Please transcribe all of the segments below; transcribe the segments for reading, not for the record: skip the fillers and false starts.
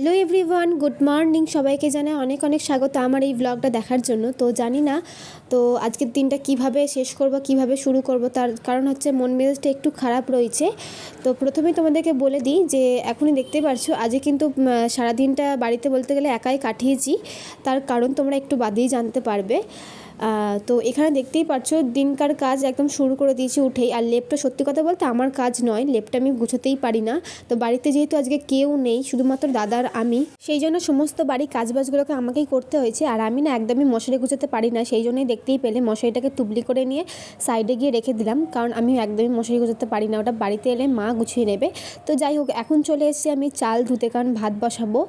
Hello everyone, good morning. সবাইকে জানাই অনেক অনেক স্বাগত আমার এই ব্লগটা দেখার জন্য। তো জানি না তো আজকের দিনটা কিভাবে শেষ করব, কিভাবে শুরু করব, তার কারণ হচ্ছে মন মেজাজটা একটু খারাপ রয়েছে। তো প্রথমেই তোমাদেরকে বলে দিই যে এখনই দেখতেই পারছো আজকে কিন্তু সারাদিনটা বাড়িতে বলতে গেলে একাই কাটিয়েছি। তার কারণ তোমরা একটু বাদেই জানতে পারবে। তো এখানে দেখতেই পাচ্ছ দিনকার কাজ একদম শুরু করে দিয়েছি উঠেই। আর লেপটা সত্যি কথা বলতে আমার কাজ নয়, লেপটা আমি গুছাতেই পারি না। তো বাড়িতে যেহেতু আজকে কেউ নেই, শুধুমাত্র দাদা আর আমি, সেই জন্য সমস্ত বাড়ির কাজবাজগুলোকে আমাকেই করতে হয়েছে। আর আমি না একদমই মশারি গুছাতে পারি না, সেই জন্যই দেখতেই পেলে মশারিটাকে তুবলি করে নিয়ে সাইডে গিয়ে রেখে দিলাম, কারণ আমি একদমই মশারি গুছাতে পারি না, ওটা বাড়িতে এলে মা গুছিয়ে নেবে। তো যাই হোক, এখন চলে এসেছি আমি চাল ধুতে, কারণ ভাত বসাবো।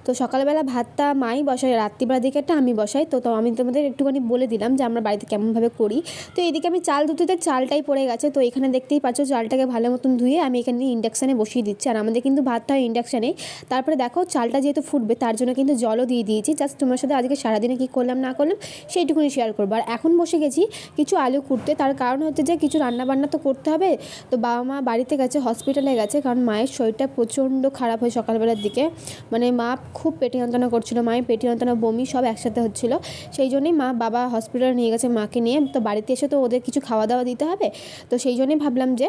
তো সকালবেলা ভাতটা মাই বসাই, রাত্রিবেলা দিকেটা আমি বসাই। তো আমি তোমাদের একটুখানি বলে দিলাম যে আমরা বাড়িতে কেমনভাবে করি। তো এদিকে আমি চাল ধুতে চালটাই পড়ে গেছে। তো এখানে দেখতেই পাচ্ছ চালটাকে ভালো মতন ধুয়ে আমি এখানে ইন্ডাকশানে বসিয়ে দিচ্ছি। আর আমাদের কিন্তু ভাতটা হয় ইন্ডাকশানে। তারপরে দেখো চালটা যেহেতু ফুটবে তার জন্য কিন্তু জলও দিয়ে দিয়েছি। জাস্ট তোমার সাথে আজকে সারাদিনে কী করলাম না করলাম সেইটুকুনি শেয়ার করবো। আর এখন বসে গেছি কিছু আলু কুটতে, তার কারণ হচ্ছে যে কিছু রান্নাবান্না তো করতে হবে। তো বাবা মা বাড়িতে গেছে, হসপিটালে গেছে, কারণ মায়ের শরীরটা প্রচণ্ড খারাপ হয় সকালবেলার দিকে। মানে মা খুব পেটে যন্ত্রণা করছিলো, মায়ের পেটে যন্ত্রণা বমি সব একসাথে হচ্ছিলো। সেই জন্যই বাবা হসপিটালে নিয়ে গেছে মাকে নিয়ে। তো বাড়িতে এসে তো ওদের কিছু খাওয়া দাওয়া দিতে হবে। তো সেই জন্যই ভাবলাম যে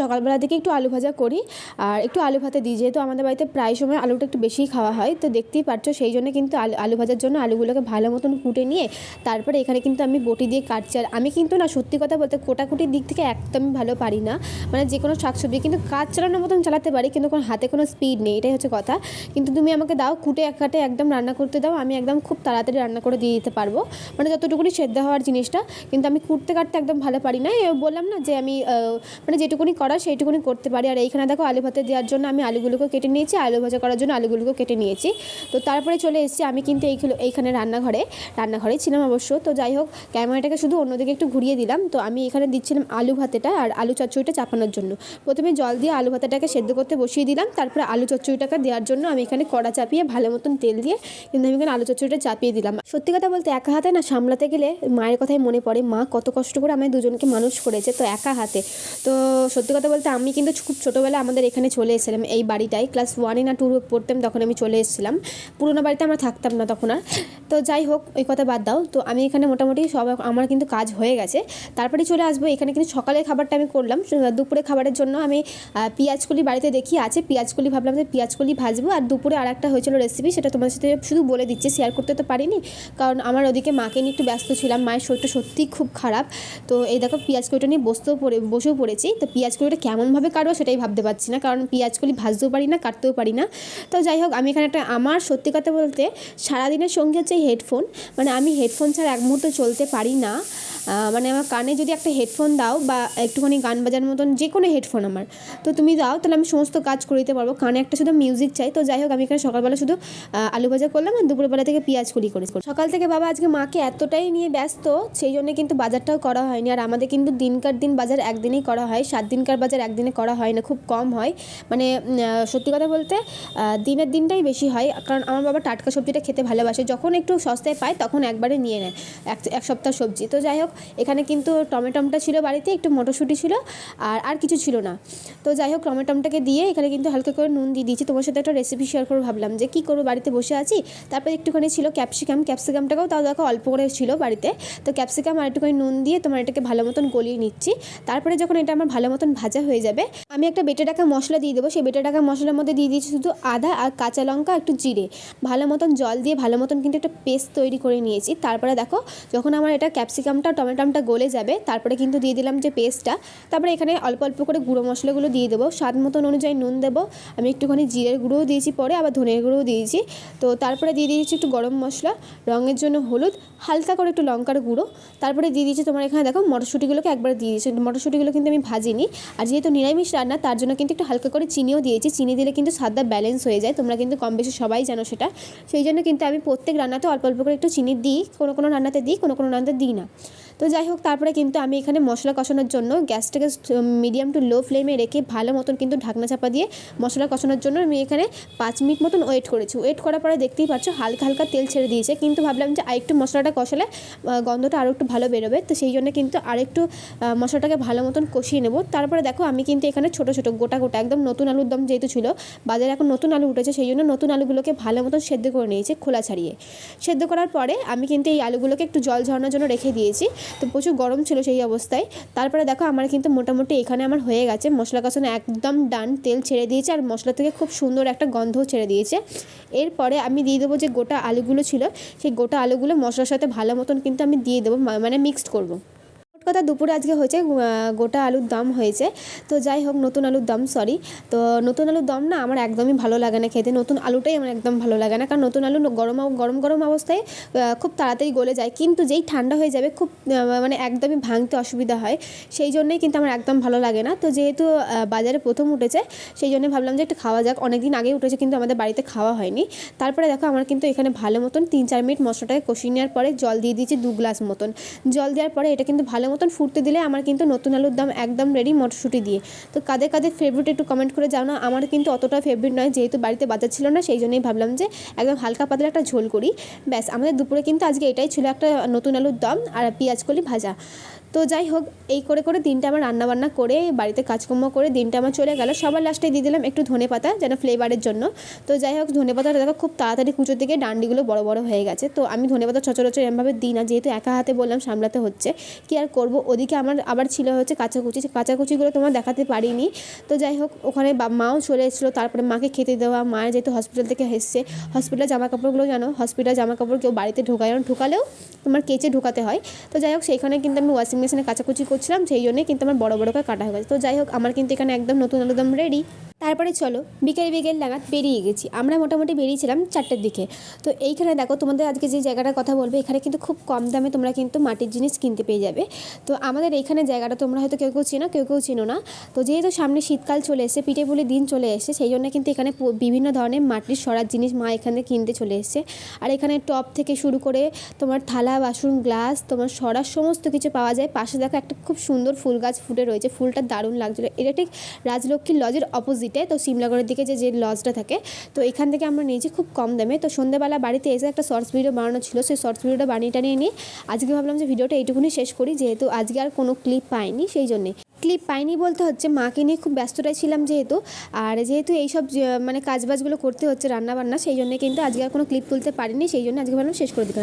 সকালবেলা থেকে একটু আলু ভাজা করি আর একটু আলু ভাতে দিই, যেহেতু আমাদের বাড়িতে প্রায় সময় আলুটা একটু বেশিই খাওয়া হয়। তো দেখতেই পাচ্ছ সেই জন্য কিন্তু আলু ভাজার জন্য আলুগুলোকে ভালো মতন কুটে নিয়ে তারপরে এখানে কিন্তু আমি বটি দিয়ে কাটছি। আর আমি কিন্তু না সত্যি কথা বলতে কোটাকুটির দিক থেকে একদমই ভালো পারি না। মানে যে কোনো শাকসবজি কিন্তু কাজ চালানোর মতন চালাতে পারি, কিন্তু কোনো হাতে কোনো স্পিড নেই, এটাই হচ্ছে কথা। কিন্তু তুমি আমাকে দাও কুটে এক কাটে একদম রান্না করতে দাও, আমি একদম খুব তাড়াতাড়ি রান্না করে দিয়ে দিতে পারবো, মানে যতটুকুনি সেদ্ধ হওয়ার জিনিসটা। কিন্তু আমি কুটতে কাটতে একদম ভালো পারি না। বললাম না যে আমি মানে যেটুকুনি করা সেইটুকুনি করতে পারি। আর এইখানে দেখো আলু ভাতে দেওয়ার জন্য আমি আলুগুলোকে কেটে নিয়েছি, আলু ভাজা করার জন্য আলুগুলোকে কেটে নিয়েছি। তো তারপরে চলে এসেছি আমি কিন্তু এইখানে রান্নাঘরেই ছিলাম অবশ্য। তো যাই হোক, ক্যামেরাটাকে শুধু অন্যদিকে একটু ঘুরিয়ে দিলাম। তো আমি এখানে দিচ্ছিলাম আলু ভাতেটা আর আলু চচ্চড়িটা চাপানোর জন্য। প্রথমে জল দিয়ে আলু ভাতেটাকে সেদ্ধ করতে বসিয়ে দিলাম, তারপরে আলু চচ্চড়িটাকে দেওয়ার জন্য আমি এখানে কড়া চাপিয়ে ভালো মতন তেল দিয়ে কিন্তু আমি এখানে আলু চচ্চড়িটা চাপিয়ে দিলাম। সত্যি কথা বলতে একা হাতে না সামলাতে গেলে মায়ের কথাই মনে পড়ে, মা কত কষ্ট করে আমাদের দুজনকে মানুষ করেছে, তো একা হাতে। তো সত্যি কথা বলতে আমি কিন্তু খুব ছোটোবেলায় আমাদের এখানে চলে এসেছিলাম, এই বাড়িটায় ক্লাস 1 না 2 পড়তাম তখন আমি চলে এসেছিলাম। পুরোনো বাড়িতে আমরা থাকতাম না তখন আর। তো যাই হোক, ওই কথা বাদ দাও। তো আমি এখানে মোটামুটি সব আমার কিন্তু কাজ হয়ে গেছে, তারপরে চলে আসবো এখানে। কিন্তু সকালের খাবারটা আমি করলাম, দুপুরে খাবারের জন্য আমি পেঁয়াজকলি বাড়িতে দেখি আছে, পেঁয়াজকলি ভাবলাম যে পেঁয়াজকলি ভাজবো। আর দুপুরে আর একটা হয়েছিল রেসিপি, সেটা তোমার সাথে শুধু বলে দিচ্ছি, শেয়ার করতে তো পারিনি, কারণ আমার ওদিকে মাকে নিয়ে একটু ব্যস্ত ছিলাম, মায়ের শরীরটা সত্যিই খুব খারাপ। তো এই দেখো পেঁয়াজকলিটা নিয়ে বসেও পড়েছি। তো পেঁয়াজকলিটা কেমনভাবে কাটবো সেটাই ভাবতে পারছি না, কারণ পেঁয়াজকলি ভাজতেও পারি না, কাটতেও পারি না। তো যাই হোক, আমি এখানে আমার সত্যি কথা বলতে সারাদিনের সঙ্গে হচ্ছে এই হেডফোন। মানে আমি হেডফোন ছাড়া এক মুহূর্ত চলতে পারি না। মানে আমার কানে যদি একটা হেডফোন দাও বা একটুখানি গান বাজার মতন যে কোনো হেডফোন আমার তো তুমি দাও, তাহলে আমি সমস্ত কাজ করে দিতে পারবো। কানে একটা শুধু মিউজিক চাই। তো যাই হোক, আমি এখানে সকালবেলা শুধু আলু ভাজা করলাম আর দুপুরবেলা থেকে পেঁয়াজকলি করি। সকাল থেকে বাবা আজকে মাকে এতটাই নিয়ে ব্যস্ত, সেই জন্য কিন্তু বাজারটাও করা হয়নি। আর আমাদের কিন্তু দিনকার দিন বাজার একদিনেই করা হয়, 7 দিনকার বাজার একদিনে করা হয় না, খুব কম হয়। মানে সত্যি কথা বলতে দিনের দিনটাই বেশি হয়, কারণ আমার বাবা টাটকা সবজিটা খেতে ভালোবাসে, যখন একটু সস্তায় পায় তখন একবারে নিয়ে নেয় এক সপ্তাহ সবজি। তো যাই হোক, এখানে কিন্তু টমেটোটা ছিল বাড়িতে, একটু মটরশুঁটি ছিল আর কিছু ছিল না। তো যাই হোক, টমেটোটাকে দিয়ে এখানে কিন্তু হালকা করে নুন দিয়ে দিয়েছি। তোমার সাথে একটা রেসিপি শেয়ার করে ভাবলাম যে কী করবো, বাড়িতে বসে আছি। তারপরে একটুখানি ছিল ক্যাপসিকামটাকেও তাও দেখো অল্প করে ছিল বাড়িতে। তো ক্যাপসিকাম আর একটুখানি নুন দিয়ে তোমার এটাকে ভালো মতন গলিয়ে নিচ্ছি। তারপরে যখন এটা আমার ভালো মতন ভাজা হয়ে যাবে, আমি একটা বেটে রাখা মশলা দিয়ে দেবো। সেই বেটে রাখা মশলার মধ্যে দিয়ে দিয়েছি শুধু আদা আর কাঁচা লঙ্কা, একটু জিরে, ভালো মতন জল দিয়ে ভালো মতন কিন্তু একটা পেস্ট তৈরি করে নিয়েছি। তারপরে দেখো, যখন আমার এটা ক্যাপসিকামটা টমেটোটা গলে যাবে, তারপরে কিন্তু দিয়ে দিলাম যে পেস্টটা। তারপরে এখানে অল্প অল্প করে গুঁড়ো মশলাগুলো দিয়ে দেবো, স্বাদ মতন অনুযায়ী নুন দেবো। আমি একটুখানি জিরের গুঁড়োও দিয়েছি, পরে আবার ধনের গুঁড়োও দিয়েছি। তো তারপরে দিয়ে দিয়েছি একটু গরম মশলা, রঙের জন্য হলুদ, হালকা করে একটু লঙ্কার গুঁড়ো। তারপরে দিয়ে দিয়েছি তোমার এখানে দেখো মটরশুঁটিগুলোকে একবার দিয়ে দিয়েছি। মটরশুঁটিগুলো কিন্তু আমি ভাজিনি, আর যেহেতু নিরামিষ রান্না তার জন্য কিন্তু একটু হালকা করে চিনিও দিয়েছি। চিনি দিলে কিন্তু স্বাদটা ব্যালেন্স হয়ে যায়, তোমরা কিন্তু কম বেশি সবাই জানো সেটা। সেই জন্য কিন্তু আমি প্রত্যেক রান্নাতে অল্প অল্প করে একটু চিনি দিই, কোনো রান্নাতে দিই, কোনো রান্নাতে দিই না। তো যাই হোক, তারপরে কিন্তু আমি এখানে মশলা কষানোর জন্য গ্যাসটাকে মিডিয়াম টু লো ফ্লেমে রেখে ভালো মতন কিন্তু ঢাকনা চাপা দিয়ে মশলা কষানোর জন্য আমি এখানে 5 মিনিট মতন ওয়েট করেছি। ওয়েট করার পরে দেখতেই পাচ্ছ হালকা হালকা তেল ছেড়ে দিয়েছে, কিন্তু ভাবলাম যে আরেকটু মশলাটা কষালে গন্ধটা আরও একটু ভালো বেরোবে, তো সেই জন্য কিন্তু আরেকটু মশলাটাকে ভালো মতন কষিয়ে নেব। তারপরে দেখো আমি কিন্তু এখানে ছোটো ছোটো গোটা গোটা একদম নতুন আলুর দম যেহেতু ছিল, বাজারে এখন নতুন আলু উঠেছে, সেই জন্য নতুন আলুগুলোকে ভালো মতন সেদ্ধ করে নিয়েছি খোলা ছাড়িয়ে। সেদ্ধ করার পরে আমি কিন্তু এই আলুগুলোকে একটু জল ঝরানোর জন্য রেখে দিয়েছি, তো প্রচুর গরম ছিল সেই অবস্থায়। তারপরে দেখো আমার কিন্তু মোটামুটি এখানে আমার হয়ে গেছে, মশলা কষানো একদম ডান, তেল ছেড়ে দিয়েছে আর মশলা থেকে খুব সুন্দর একটা গন্ধও ছেড়ে দিয়েছে। এরপরে আমি দিয়ে দেবো যে গোটা আলুগুলো ছিল, সেই গোটা আলুগুলো মশলার সাথে ভালো মতন কিন্তু আমি দিয়ে দেবো, মানে মিক্সড করবো। কথা দুপুরে আজকে হয়েছে গোটা আলুর দম হয়েছে। তো যাই হোক, নতুন আলুর দম, সরি। তো নতুন আলুর দম না আমার একদমই ভালো লাগে না খেতে, নতুন আলুটাই আমার একদম ভালো লাগে না, কারণ নতুন আলু গরম গরম গরম অবস্থায় খুব তাড়াতাড়ি গলে যায়, কিন্তু যেই ঠান্ডা হয়ে যাবে খুব মানে একদমই ভাঙতে অসুবিধা হয়, সেই জন্যই কিন্তু আমার একদম ভালো লাগে না। তো যেহেতু বাজারে প্রথম উঠেছে, সেই জন্য ভাবলাম যে একটু খাওয়া যাক, অনেক দিন আগে উঠেছে কিন্তু আমাদের বাড়িতে খাওয়া হয়নি। তারপরে দেখো আমার কিন্তু এখানে ভালো মতন 3-4 মিনিট মশলাটাকে কষিয়ে নেওয়ার পরে জল দিয়ে দিয়েছি 2 গ্লাস মতন। জল দেওয়ার পরে এটা কিন্তু ভালো মতন ফুটতে দিলে আমার কিন্তু নতুন আলুর দম একদম রেডি মটরশুঁটি দিয়ে। তো কাদের কাদের ফেভারিট একটু কমেন্ট করে জানো। আমার কিন্তু অতটা ফেভারিট নয়, যেহেতু বাড়িতে বাজার ছিল না, সেই জন্যই ভাবলাম যে একদম হালকা পাতলা একটা ঝোল করি। ব্যাস, আমাদের দুপুরে কিন্তু আজকে এটাই ছিল, একটা নতুন আলুর দম আর পেঁয়াজ কলি ভাজা। তো যাই হোক, এই করে করে দিনটা আমার রান্নাবান্না করে বাড়িতে কাজকর্ম করে দিনটা আমার চলে গেল। সবার লাস্টে দিয়ে দিলাম একটু ধনেপাতা, যেন ফ্লেভারের জন্য। তো যাই হোক, ধনেপাতাটা দেখো খুব তাড়াতাড়ি কুচোর দিকে ডান্ডিগুলো বড় বড় হয়ে গেছে। তো আমি ধনেপাতা সচরাচর এমনভাবে দিই না, যেহেতু একা হাতে বললাম সামলাতে হচ্ছে, কি আর করব। ওদিকে আমার আবার ছিল হচ্ছে কাঁচাকুচিগুলো তোমার দেখাতে পারিনি। তো যাই হোক, ওখানে মাও চলে এসেছিলো, তারপরে মাকে খেতে দেওয়া, মায়ের যেহেতু হসপিটাল থেকে এসছে, হসপিটাল জামাকাপড়গুলো জানো, হসপিটাল জামাকাপড় কেউ বাড়িতে ঢোকায় না, ঢোকালেও তোমার কেচে ঢোকাতে হয়। তো যাই হোক, সেইখানে কিন্তু আমি ওয়াশিং মেশিনে কাচাকুচি করছিলাম, সেই জন্যই কিন্তু আমার বড় বড় করে কাটা হয়ে গেছে। তো যাই হোক, আমার কিন্তু এখানে একদম নতুন আলুদম রেডি। তারপরে চলো বিকেল নাগাদ বেরিয়ে গেছি। আমরা মোটামুটি বেরিয়েছিলাম 4টের দিকে। তো এইখানে দেখো, তোমাদের আজকে যে জায়গাটার কথা বলবে, এখানে কিন্তু খুব কম দামে তোমরা কিন্তু মাটির জিনিস কিনতে পেয়ে যাবে। তো আমাদের এইখানে জায়গাটা তোমরা হয়তো কেউ কেউ চেনো, কেউ কেউ চেনো না। তো যেহেতু সামনে শীতকাল চলে এসেছে, পিঠে পুলি দিন চলে এসেছে, সেই জন্য কিন্তু এখানে বিভিন্ন ধরনের মাটির সরার জিনিস মা এখানে কিনতে চলে এসেছে। আর এখানে টপ থেকে শুরু করে তোমার থালা বাসন গ্লাস, তোমার সরার সমস্ত কিছু পাওয়া যায়। পাশে দেখো একটা খুব সুন্দর ফুল গাছ ফুটে রয়েছে, ফুলটা দারুণ লাগছিলো। এটা ঠিক রাজলক্ষ্মীর লজের অপোজিটে, তো সিমলাগড়ের দিকে যে লজটা থাকে, তো এখান থেকে আমরা নিয়েছি খুব কম দামে। তো সন্ধ্যাবেলা বাড়িতে এসে একটা শর্টস ভিডিও বানানো ছিল, সেই শর্টস ভিডিওটা বানিয়ে টানিয়ে নিয়ে আজকে ভাবলাম যে ভিডিওটা এইটুকুনি শেষ করি, যেহেতু আজকে আর কোনো ক্লিপ পাইনি, সেই জন্যে। ক্লিপ পাইনি বলতে হচ্ছে মাকে নিয়ে খুব ব্যস্ততায় ছিলাম যেহেতু, আর যেহেতু এইসব মানে কাজবাজগুলো করতে হচ্ছে রান্নাবান্না, সেই জন্য কিন্তু আজকে আর কোনো ক্লিপ তুলতে পারিনি, সেই জন্য আজকে ভাবলাম শেষ করে দিই।